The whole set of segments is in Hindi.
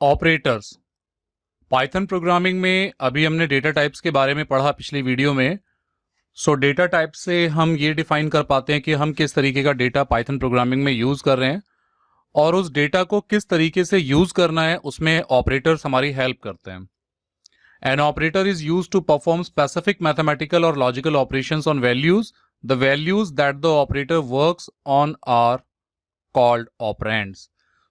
ऑपरेटर्स। पाइथन प्रोग्रामिंग में अभी हमने डेटा टाइप्स के बारे में पढ़ा पिछली वीडियो में। डेटा टाइप से हम ये डिफाइन कर पाते हैं कि हम किस तरीके का डेटा पाइथन प्रोग्रामिंग में यूज़ कर रहे हैं और उस डेटा को किस तरीके से यूज़ करना है, उसमें ऑपरेटर्स हमारी हेल्प करते हैं। An operator is use to perform specific mathematical और logical operations on values. The values that the operator works on are called operands.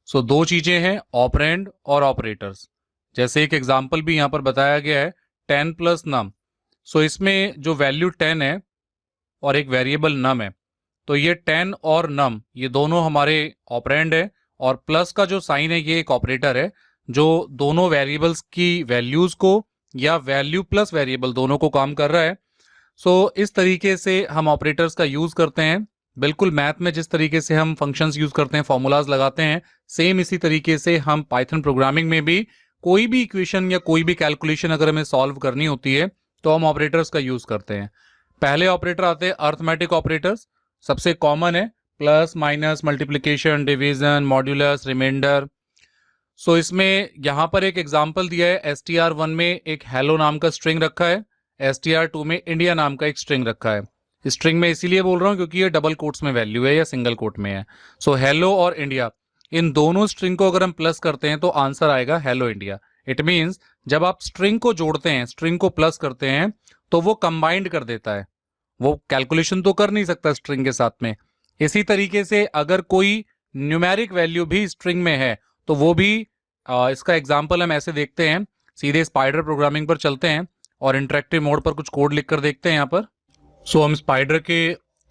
दो चीजें हैं, ऑपरेंड और ऑपरेटर्स। जैसे एक एग्जाम्पल भी यहाँ पर बताया गया है, 10 प्लस नम। इसमें जो वैल्यू 10 है और एक वेरिएबल नम है, तो ये 10 और नम ये दोनों हमारे ऑपरेंड है, और प्लस का जो साइन है ये एक ऑपरेटर है जो दोनों वेरिएबल्स की वैल्यूज को या वैल्यू प्लस वेरिएबल दोनों को काम कर रहा है। इस तरीके से हम ऑपरेटर्स का यूज करते हैं। बिल्कुल मैथ में जिस तरीके से हम फंक्शंस यूज करते हैं, फॉर्मूलाज लगाते हैं, सेम इसी तरीके से हम पाइथन प्रोग्रामिंग में भी कोई भी इक्वेशन या कोई भी कैलकुलेशन अगर हमें सॉल्व करनी होती है तो हम ऑपरेटर्स का यूज करते हैं। पहले ऑपरेटर आते हैं अर्थमेटिक ऑपरेटर्स। सबसे कॉमन है plus, minus, multiplication, division, modulus, remainder. इसमें यहां पर एक एग्जांपल दिया है, str1 में एक हेलो नाम का स्ट्रिंग रखा है, str2 में इंडिया नाम का एक स्ट्रिंग रखा है। स्ट्रिंग में इसीलिए बोल रहा हूं क्योंकि ये डबल कोट्स में वैल्यू है या सिंगल कोट में है। हेलो और इंडिया, इन दोनों स्ट्रिंग को अगर हम प्लस करते हैं तो आंसर आएगा हेलो इंडिया। इट मीन्स जब आप स्ट्रिंग को जोड़ते हैं, स्ट्रिंग को प्लस करते हैं, तो वो कंबाइंड कर देता है। वो कैलकुलेशन तो कर नहीं सकता स्ट्रिंग के साथ में। इसी तरीके से अगर कोई न्यूमेरिक वैल्यू भी स्ट्रिंग में है तो वो भी इसका एग्जाम्पल हम ऐसे देखते हैं। सीधे स्पाइडर प्रोग्रामिंग पर चलते हैं और इंटरेक्टिव मोड पर कुछ कोड लिख कर देखते हैं यहाँ पर। हम स्पाइडर के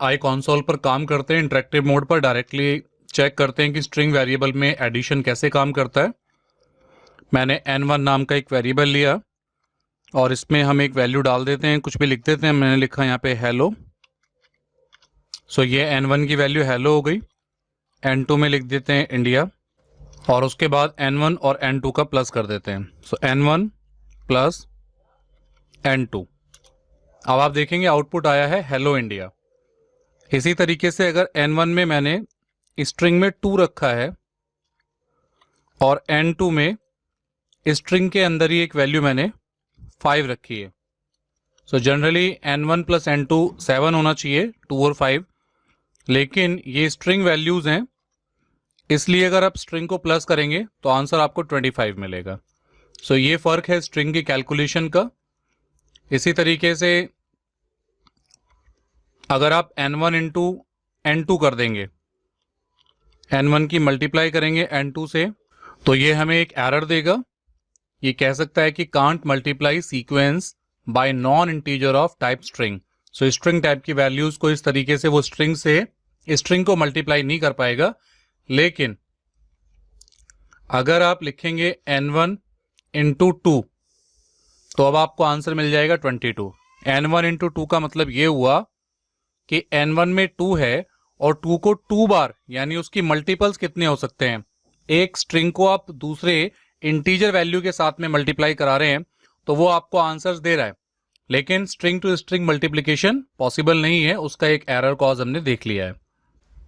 आई कंसोल पर काम करते हैं, इंटरेक्टिव मोड पर डायरेक्टली चेक करते हैं कि स्ट्रिंग वेरिएबल में एडिशन कैसे काम करता है। मैंने n1 नाम का एक वेरिएबल लिया और इसमें हम एक वैल्यू डाल देते हैं, कुछ भी लिख देते हैं। मैंने लिखा यहाँ पे हेलो। ये n1 की वैल्यू हेलो हो गई। n2 में लिख देते हैं इंडिया और उसके बाद n1 और n2 का प्लस कर देते हैं। n1 plus n2। अब आप देखेंगे आउटपुट आया है हेलो इंडिया। इसी तरीके से अगर n1 में मैंने स्ट्रिंग में 2 रखा है और n2 में स्ट्रिंग के अंदर ही एक वैल्यू मैंने 5 रखी है। जनरली n1 प्लस n2 7 होना चाहिए, 2 और 5, लेकिन ये स्ट्रिंग वैल्यूज हैं, इसलिए अगर आप स्ट्रिंग को प्लस करेंगे तो आंसर आपको 25 मिलेगा। ये फर्क है स्ट्रिंग की कैलकुलेशन का। इसी तरीके से अगर आप n1 इंटू n2 कर देंगे, n1 की मल्टीप्लाई करेंगे n2 से, तो ये हमें एक एरर देगा। ये कह सकता है कि can't multiply sequence bye non integer of type string. String type की वैल्यूज को इस तरीके से वो स्ट्रिंग से स्ट्रिंग को मल्टीप्लाई नहीं कर पाएगा। लेकिन अगर आप लिखेंगे n1 इंटू 2 तो अब आपको आंसर मिल जाएगा 22। n1 इंटू 2 का मतलब ये हुआ कि n1 में 2 है और 2 को 2 बार, यानी उसकी मल्टीपल्स कितने हो सकते हैं। एक स्ट्रिंग को आप दूसरे इंटीजर वैल्यू के साथ में मल्टीप्लाई करा रहे हैं तो वो आपको आंसर्स दे रहा है, लेकिन string to string multiplication possible नहीं है। उसका एक एरर कॉज हमने देख लिया है।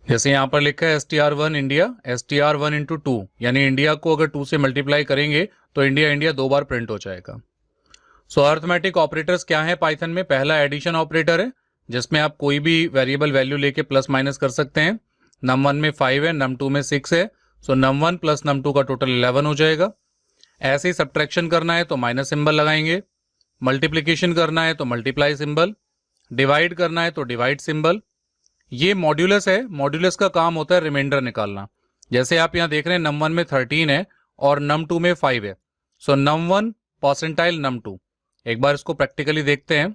जैसे यहाँ पर लिखा है str1 इंडिया, str1 इंटू 2, यानी इंडिया को अगर 2 से मल्टीप्लाई करेंगे तो इंडिया इंडिया 2 बार प्रिंट हो जाएगा। अर्थमेटिक ऑपरेटर्स क्या है पाइथन में? पहला एडिशन ऑपरेटर है जिसमें आप कोई भी वेरिएबल वैल्यू लेके प्लस माइनस कर सकते हैं। num1 में 5 है, num2 में 6 है, num1 प्लस num2 का टोटल 11 हो जाएगा। ऐसे ही सब्ट्रैक्शन करना है तो माइनस सिंबल लगाएंगे, मल्टीप्लिकेशन करना है तो मल्टीप्लाई सिंबल, डिवाइड करना है तो डिवाइड सिंबल। ये मॉड्यूलस है, मॉड्यूलस का काम होता है रिमाइंडर निकालना। जैसे आप यहाँ देख रहे हैं num1 में 13 है और num2 में 5 है। num1 percentile num2। एक बार इसको प्रैक्टिकली देखते हैं।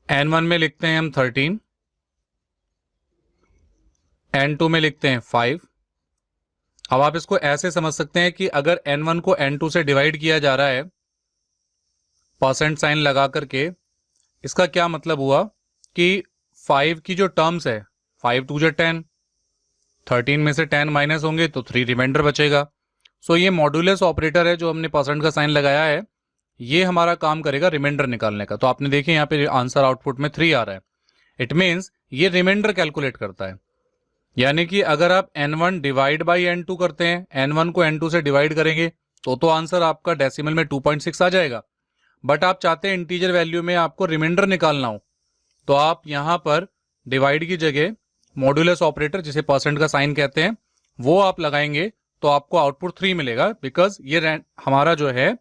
n1 में लिखते हैं हम 13, n2 में लिखते हैं 5। अब आप इसको ऐसे समझ सकते हैं कि अगर n1 को n2 से डिवाइड किया जा रहा है परसेंट साइन लगा करके, इसका क्या मतलब हुआ कि 5 की जो टर्म्स है, 5 2 10, 13 में से 10 माइनस होंगे तो 3 रिमाइंडर बचेगा। ये मॉड्यूलस ऑपरेटर है जो हमने परसेंट का साइन लगाया है, ये हमारा काम करेगा रिमाइंडर निकालने का। तो आपने देखे यहाँ पे आंसर आउटपुट में 3 आ रहा है। इट मीन्स ये रिमाइंडर कैलकुलेट करता है। यानी कि अगर आप n1 डिवाइड बाई n2 करते हैं, n1 को n2 से डिवाइड करेंगे तो आंसर आपका डेसिमल में 2.6 आ जाएगा। बट आप चाहते हैं इंटीजर वैल्यू में आपको रिमाइंडर निकालना हो, तो आप यहां पर डिवाइड की जगह मॉड्यूलस ऑपरेटर, जिसे परसेंट का साइन कहते हैं, वो आप लगाएंगे तो आपको आउटपुट 3 मिलेगा, बिकॉज ये हमारा जो है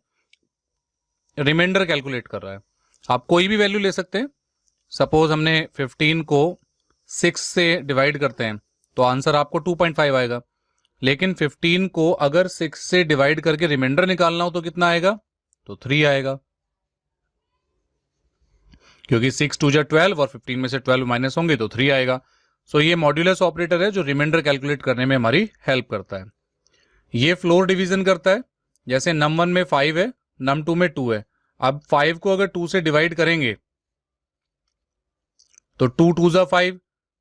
रिमाइंडर कैलकुलेट कर रहा है। आप कोई भी वैल्यू ले सकते हैं। सपोज हमने 15 को 6 से डिवाइड करते हैं तो आंसर आपको 2.5 आएगा, लेकिन 15 को अगर 6 से डिवाइड करके रिमाइंडर निकालना हो तो कितना आएगा, तो 3 आएगा, क्योंकि 6 2 जा 12 और 15 में से 12 माइनस होंगे तो 3 आएगा। सो ये मॉड्यूलस ऑपरेटर है जो रिमाइंडर कैलकुलेट करने में हमारी हेल्प करता है। ये फ्लोर डिवीजन करता है। जैसे नम 1 में 5 है, नम 2 में 2 है। अब 5 को अगर 2 से डिवाइड करेंगे तो 2 2 जा 5,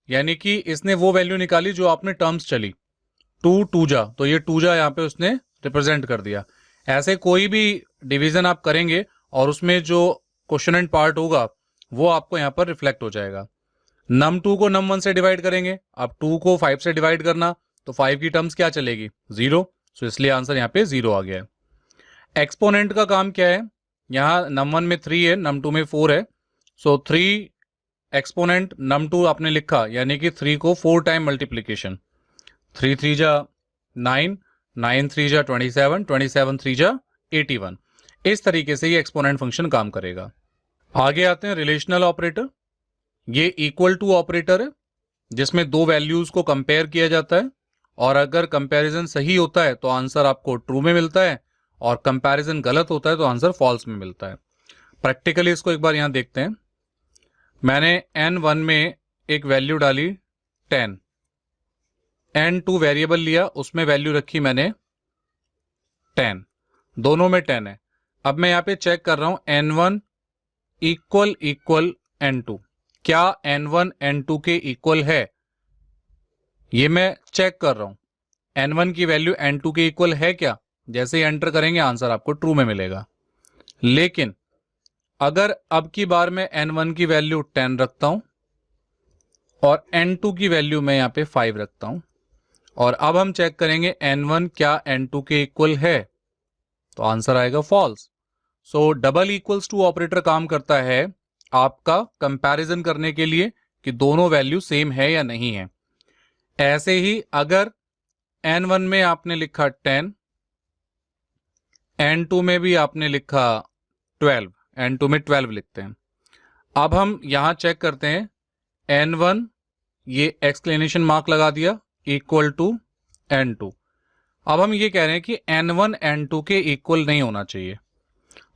यानी कि इसने वो वैल्यू निकाली जो आपने टर्म्स चली, 2 2 जा, तो ये 2 जा यहां पे उसने रिप्रेजेंट कर दिया। ऐसे कोई भी डिवीजन आप करेंगे और उसमें जो क्वेश्चन पार्ट होगा वो आपको यहां पर रिफ्लेक्ट हो जाएगा। नम 2 को नम 1 से डिवाइड करेंगे, अब 2 को 5 से डिवाइड करना, तो 5 की टर्म्स क्या चलेगी, 0। सो इसलिए आंसर यहां पे 0 आ गया है। एक्सपोनेंट का काम क्या है, यहां नम 1 में 3 है, नम 2 में 4 है, सो 3 एक्सपोनेंट नम 2 आपने लिखा, यानी कि 3 को 4 टाइम मल्टीप्लीकेशन, 3 3 जा 9, 9 3 जा 27, 27 3 जा 81। इस तरीके से ये एक्सपोनेंट फंक्शन काम करेगा। आगे आते हैं रिलेशनल ऑपरेटर। ये इक्वल टू ऑपरेटर है, जिसमें दो वैल्यूज को कंपेयर किया जाता है, और अगर कंपैरिजन सही होता है तो आंसर आपको ट्रू में मिलता है, और कंपैरिजन गलत होता है तो आंसर फॉल्स में मिलता है। प्रैक्टिकली इसको एक बार यहां देखते हैं। मैंने n1 में एक वैल्यू डाली 10, n2 वेरिएबल लिया, उसमें वैल्यू रखी मैंने 10, दोनों में 10 है। अब मैं यहां पे चेक कर रहा हूं n1 इक्वल इक्वल n2, क्या n1 n2 के इक्वल है, ये मैं चेक कर रहा हूं। n1 की वैल्यू n2 के इक्वल है क्या, जैसे ही एंटर करेंगे आंसर आपको ट्रू में मिलेगा। लेकिन अगर अब की बार मैं n1 की वैल्यू 10 रखता हूं और n2 की वैल्यू मैं यहां पे 5 रखता हूं, और अब हम चेक करेंगे n1 क्या n2 के इक्वल है, तो आंसर आएगा false. So double equals to operator काम करता है आपका कंपैरिजन करने के लिए कि दोनों वैल्यू सेम है या नहीं है। ऐसे ही अगर n1 में आपने लिखा 10, n2 में भी आपने लिखा 12, n2 में 12 लिखते हैं। अब हम यहां चेक करते हैं, n1 ये एक्सक्लेमेशन मार्क लगा दिया, इक्वल टू n2। अब हम ये कह रहे हैं कि n1 n2 के इक्वल नहीं होना चाहिए,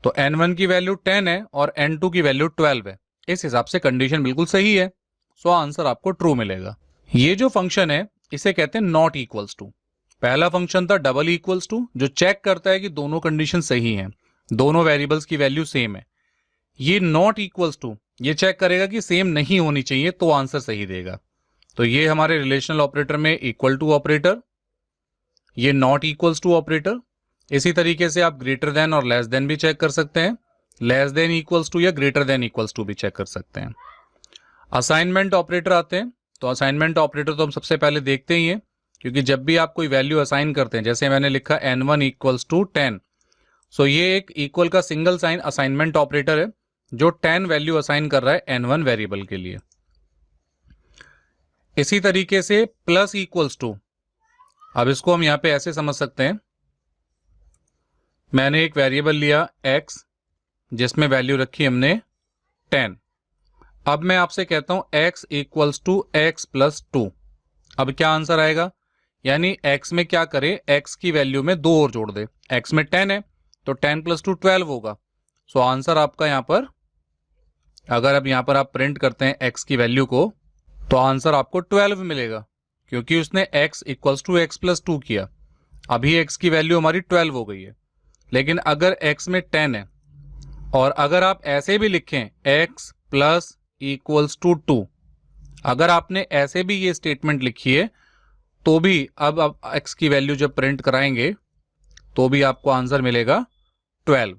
तो n1 की वैल्यू 10 है और n2 की वैल्यू 12 है, इस हिसाब से कंडीशन बिल्कुल सही है, सो आंसर आपको ट्रू मिलेगा। ये जो फंक्शन है इसे कहते हैं नॉट इक्वल्स टू। पहला फंक्शन था डबल इक्वल्स टू, जो चेक करता है कि दोनों कंडीशन सही हैं, दोनों वेरिएबल्स की वैल्यू सेम है। ये नॉट इक्वल्स टू ये चेक करेगा कि सेम नहीं होनी चाहिए तो आंसर सही देगा। तो ये हमारे रिलेशनल ऑपरेटर में इक्वल टू ऑपरेटर, ये नॉट इक्वल्स टू ऑपरेटर। इसी तरीके से आप ग्रेटर देन और लेस देन भी चेक कर सकते हैं, लेस देन इक्वल्स टू या ग्रेटर देन इक्वल्स टू भी चेक कर सकते हैं। असाइनमेंट ऑपरेटर आते हैं, तो असाइनमेंट ऑपरेटर तो हम सबसे पहले देखते ही हैं, क्योंकि जब भी आप कोई वैल्यू असाइन करते हैं, जैसे मैंने लिखा n1 इक्वल्स टू 10, सो ये एक इक्वल का सिंगल साइन असाइनमेंट ऑपरेटर है जो 10 वैल्यू असाइन कर रहा है n1 वेरिएबल के लिए। इसी तरीके से प्लस इक्वल्स टू, अब इसको हम यहां पे ऐसे समझ सकते हैं, मैंने एक वेरिएबल लिया x जिसमें वैल्यू रखी हमने 10। अब मैं आपसे कहता हूं x equals to x plus 2, अब क्या आंसर आएगा, यानी x में क्या करे, x की वैल्यू में 2 और जोड़ दे। x में 10 है तो 10 प्लस 2 12 होगा। सो आंसर आपका यहां पर, अगर अब यहां पर आप प्रिंट करते हैं x की वैल्यू को, तो आंसर आपको 12 मिलेगा, क्योंकि उसने x equals to x plus 2 किया। अभी x की वैल्यू हमारी 12 हो गई है। लेकिन अगर x में 10 है, और अगर आप ऐसे भी लिखें x प्लस इक्वल्स टू 2, अगर आपने ऐसे भी ये स्टेटमेंट लिखी है तो भी अब आप x की वैल्यू जब प्रिंट कराएंगे तो भी आपको आंसर मिलेगा 12।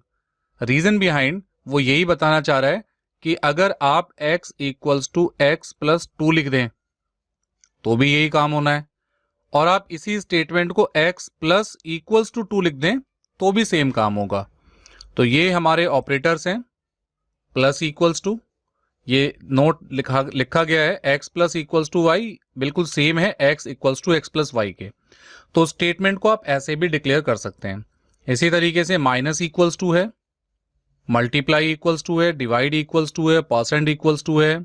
रीजन बिहाइंड वो यही बताना चाह रहा है कि अगर आप x equals to x plus 2 लिख दें तो भी यही काम होना है, और आप इसी स्टेटमेंट को x प्लस इक्वल्स टू 2 लिख दें तो भी सेम काम होगा। तो ये हमारे ऑपरेटर्स हैं, प्लस इक्वल्स टू, ये नोट लिखा गया है x plus equals to y, बिल्कुल सेम है x equals to x plus y के। तो स्टेटमेंट को आप ऐसे भी डिक्लेयर कर सकते हैं। इसी तरीके से माइनस इक्वल्स टू है, मल्टीप्लाई इक्वल्स टू है, डिवाइड इक्वल्स टू है, परसेंट इक्वल्स टू है,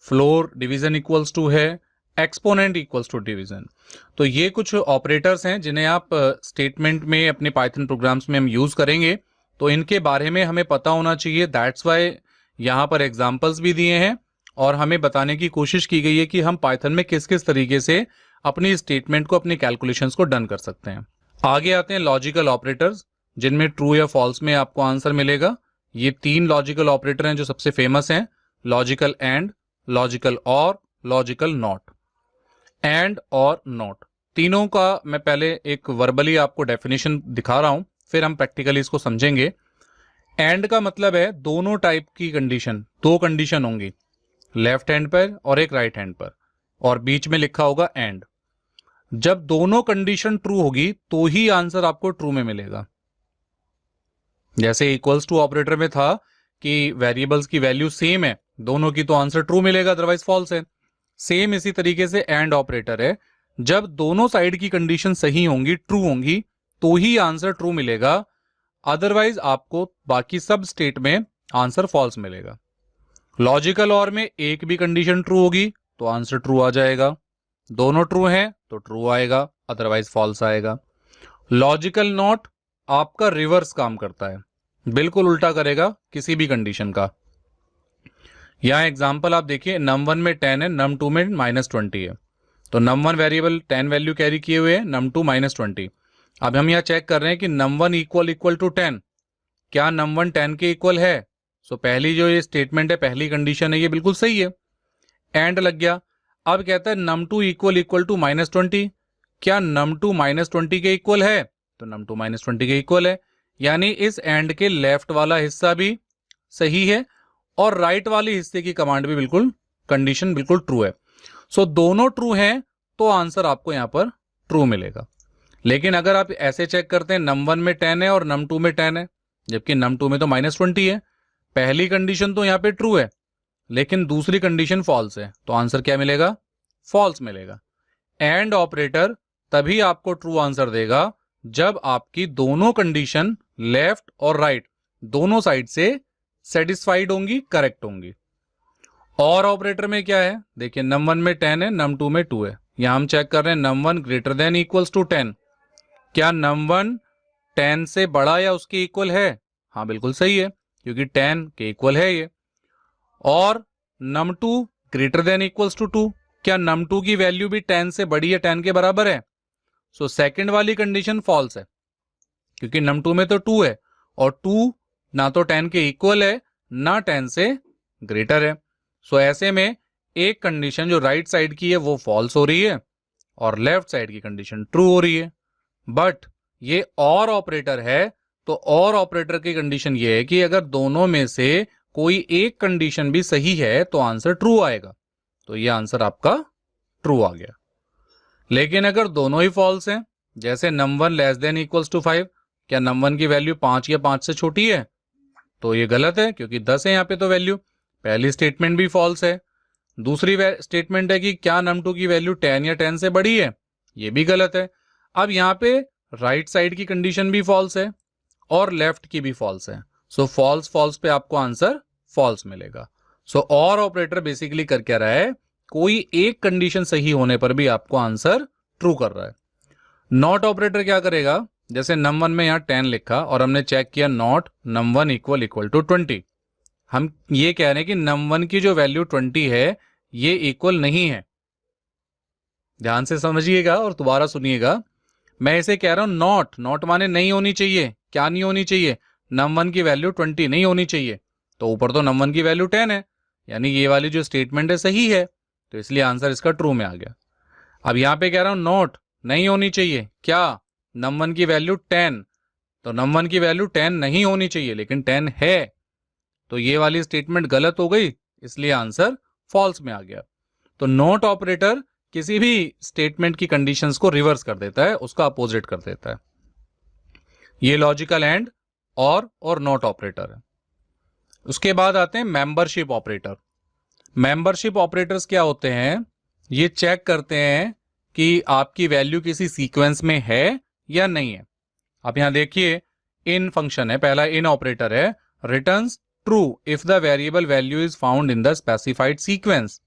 फ्लोर डिवीजन इक्वल्स टू है, एक्सपोनेंट इक्वल्स टू डिवीजन। तो ये कुछ ऑपरेटर्स हैं जिन्हें आप स्टेटमेंट में अपने पाइथन प्रोग्राम्स में हम यूज करेंगे, तो इनके बारे में हमें पता होना चाहिए। दैट्स वाई यहाँ पर एग्जाम्पल्स भी दिए हैं और हमें बताने की कोशिश की गई है कि हम पाइथन में किस किस तरीके से अपनी स्टेटमेंट को, अपनी कैलकुलेशंस को डन कर सकते हैं। आगे आते हैं लॉजिकल ऑपरेटर्स, जिनमें ट्रू या फॉल्स में आपको आंसर मिलेगा। ये 3 लॉजिकल ऑपरेटर हैं जो सबसे फेमस हैं, लॉजिकल एंड, लॉजिकल और, लॉजिकल नॉट। एंड और नॉट तीनों का मैं पहले एक वर्बली आपको डेफिनेशन दिखा रहा हूं, फिर हम प्रैक्टिकली इसको समझेंगे। एंड का मतलब है दोनों टाइप की कंडीशन, 2 कंडीशन होंगी, लेफ्ट हैंड पर और एक राइट हैंड पर, और बीच में लिखा होगा एंड। जब दोनों कंडीशन ट्रू होगी तो ही आंसर आपको ट्रू में मिलेगा। जैसे इक्वल्स टू ऑपरेटर में था कि वेरिएबल्स की वैल्यू सेम है दोनों की, तो आंसर ट्रू मिलेगा, अदरवाइज फॉल्स है। सेम इसी तरीके से एंड ऑपरेटर है, जब दोनों साइड की कंडीशन सही होंगी, ट्रू होंगी, तो ही आंसर ट्रू मिलेगा, अदरवाइज आपको बाकी सब स्टेट में आंसर फॉल्स मिलेगा। लॉजिकल और में एक भी कंडीशन ट्रू होगी तो आंसर ट्रू आ जाएगा, दोनों ट्रू हैं तो ट्रू आएगा, अदरवाइज फॉल्स आएगा। लॉजिकल नॉट आपका रिवर्स काम करता है, बिल्कुल उल्टा करेगा किसी भी कंडीशन का। यहां एग्जांपल आप देखिए, num1 में 10 है, num2 में -20 है, तो num1 वेरिएबल 10 वैल्यू कैरी किए हुए है, num2 -20। अब हम यहां चेक कर रहे हैं कि num1 इक्वल टू 10, क्या num1 10 के इक्वल है? सो पहली जो ये स्टेटमेंट है, पहली कंडीशन है, ये बिल्कुल सही है, एंड लग गया। अब कहता है num2 इक्वल टू -20, क्या num2 -20 के इक्वल है? तो num2 -20 के इक्वल है, यानी इस एंड के लेफ्ट वाला हिस्सा भी सही है और राइट वाले हिस्से की कमांड भी बिल्कुल, कंडीशन बिल्कुल ट्रू है। सो दोनों ट्रू हैं तो आंसर आपको यहां पर ट्रू मिलेगा। लेकिन अगर आप ऐसे चेक करते हैं, num1 में 10 है और num2 में 10 है, जबकि num2 में तो -20 है, पहली कंडीशन तो यहां पे ट्रू है लेकिन दूसरी कंडीशन फॉल्स है, तो आंसर क्या मिलेगा? फॉल्स मिलेगा। एंड ऑपरेटर तभी आपको ट्रू आंसर देगा जब आपकी दोनों कंडीशन लेफ्ट और राइट दोनों साइड से सेटिस्फाइड होंगी, करेक्ट होंगी। और ऑपरेटर में क्या है, देखिए num1 में 10 है, num2 में 2 है, यहां हम चेक कर रहे हैं num1 greater than equals to 10, क्या num1 10 से बड़ा या उसके इक्वल है? हाँ बिल्कुल सही है, क्योंकि 10 के इक्वल है ये। और num2 greater than equals to 2, क्या num2 की वैल्यू भी 10 से बड़ी या 10 के बराबर है? सो सेकंड वाली कंडीशन फॉल्स है, क्योंकि num2 में तो 2 है और 2 ना तो 10 के इक्वल है ना 10 से ग्रेटर है। सो ऐसे में एक कंडीशन जो राइट साइड की है वो फॉल्स हो रही है और लेफ्ट साइड की कंडीशन ट्रू हो रही है। बट ये और ऑपरेटर है, तो और ऑपरेटर की कंडीशन ये है कि अगर दोनों में से कोई एक कंडीशन भी सही है तो आंसर ट्रू आएगा, तो ये आंसर आपका ट्रू आ गया। लेकिन अगर दोनों ही फॉल्स हैं, जैसे num1 less than equals to 5, क्या num1 की वैल्यू 5 या 5 से छोटी है? तो ये गलत है, क्योंकि 10 है यहाँ पे तो वैल्यू, पहली स्टेटमेंट भी फॉल्स है। दूसरी स्टेटमेंट है कि क्या num2 की वैल्यू 10 या 10 से बड़ी है? ये भी गलत है। अब यहाँ पे राइट साइड की कंडीशन भी फॉल्स है और लेफ्ट की भी फॉल्स है, सो फॉल्स फॉल्स पे आपको आंसर फॉल्स मिलेगा। सो और ऑपरेटर बेसिकली कर क्या रहा है, कोई एक कंडीशन सही होने पर भी आपको आंसर ट्रू कर रहा है। नॉट ऑपरेटर क्या करेगा, जैसे num1 में यहां 10 लिखा और हमने चेक किया नॉट num1 इक्वल टू 20, हम ये कह रहे हैं कि num1 की जो वैल्यू 20 है ये इक्वल नहीं है। ध्यान से समझिएगा और दोबारा सुनिएगा, मैं इसे कह रहा हूं नॉट, नॉट माने नहीं होनी चाहिए। क्या नहीं होनी चाहिए? num1 की वैल्यू 20 नहीं होनी चाहिए, तो ऊपर तो num1 की वैल्यू 10 है, यानी ये वाली जो स्टेटमेंट है सही है, तो इसलिए आंसर इसका ट्रू में आ गया। अब यहां पे कह रहा हूं नॉट नहीं होनी चाहिए, क्या? num1 की वैल्यू 10, तो num1 की वैल्यू 10 नहीं होनी चाहिए लेकिन 10 है, तो ये वाली स्टेटमेंट गलत हो गई, इसलिए आंसर फॉल्स में आ गया। तो नॉट ऑपरेटर किसी भी स्टेटमेंट की कंडीशंस को रिवर्स कर देता है, उसका अपोजिट कर देता है। ये लॉजिकल एंड और नॉट ऑपरेटर है। उसके बाद आते हैं मेंबरशिप ऑपरेटर। मेंबरशिप ऑपरेटर्स क्या होते हैं? ये चेक करते हैं कि आपकी वैल्यू किसी सीक्वेंस में है या नहीं है। आप यहां देखिए, इन फंक्शन है, पहला इन ऑपरेटर है, returns true if the variable value is found in the specified sequence.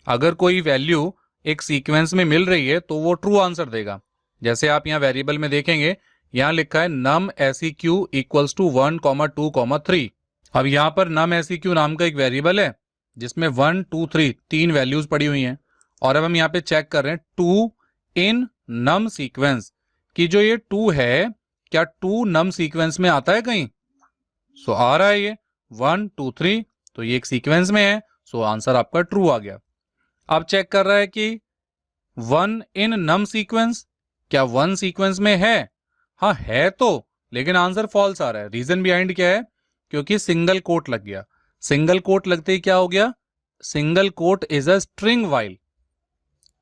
अगर कोई वैल्यू एक सीक्वेंस में मिल रही है तो वो ट्रू आंसर देगा। जैसे आप यहां वेरिएबल में देखेंगे, यहां लिखा है num seq इक्वल्स टू 1, 2, 3। अब यहां पर num seq नाम का एक वेरिएबल है जिसमें 1, 2, 3 तीन वैल्यूज पड़ी हुई हैं। और अब हम यहाँ पे चेक कर रहे हैं 2 इन num सीक्वेंस कि जो ये 2 है, क्या 2 num सीक्वेंस में आता है कहीं? सो आ रहा है ये 1, 2, 3, तो ये एक सीक्वेंस में है, सो आंसर आपका ट्रू आ गया। अब चेक कर रहा है कि 1 इन num सीक्वेंस, क्या 1 सीक्वेंस में है? हाँ है तो, लेकिन आंसर फॉल्स आ रहा है। रीजन बिहाइंड क्या है? क्योंकि सिंगल कोट लग गया। सिंगल कोट लगते ही क्या हो गया? Single quote is a string while,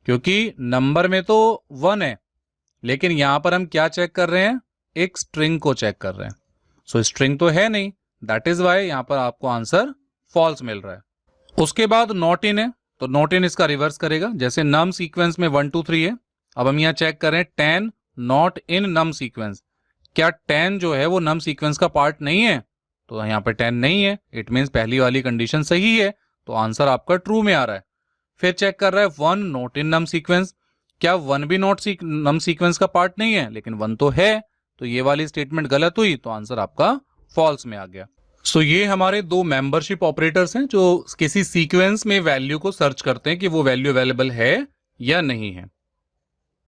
क्योंकि नंबर में तो 1 है, लेकिन यहां पर हम क्या चेक कर रहे हैं? एक स्ट्रिंग को चेक कर रहे हैं। सो स्ट्रिंग तो है नहीं, दैट इज वाई यहां पर आपको आंसर फॉल्स मिल रहा है। उसके बाद नॉट इन है, तो नॉट इन इसका रिवर्स करेगा। जैसे नम सीक्वेंस में 1, 2, 3 है, अब हम यहां चेक करें 10 नॉट इन नम सीक्वेंस, क्या 10 जो है वो नम सीक्वेंस का पार्ट नहीं है? तो यहां पर 10 नहीं है, इट मीन्स पहली वाली कंडीशन सही है, तो आंसर आपका ट्रू में आ रहा है। फिर चेक कर रहा है 1 नॉट इन नम सीक्वेंस, क्या 1 भी नॉट नम सीक्वेंस का पार्ट नहीं है? लेकिन 1 तो है, तो ये वाली स्टेटमेंट गलत हुई, तो आंसर आपका फॉल्स में आ गया। सो ये हमारे दो मेंबरशिप ऑपरेटर्स हैं जो किसी सीक्वेंस में वैल्यू को सर्च करते हैं कि वो वैल्यू अवेलेबल है या नहीं है।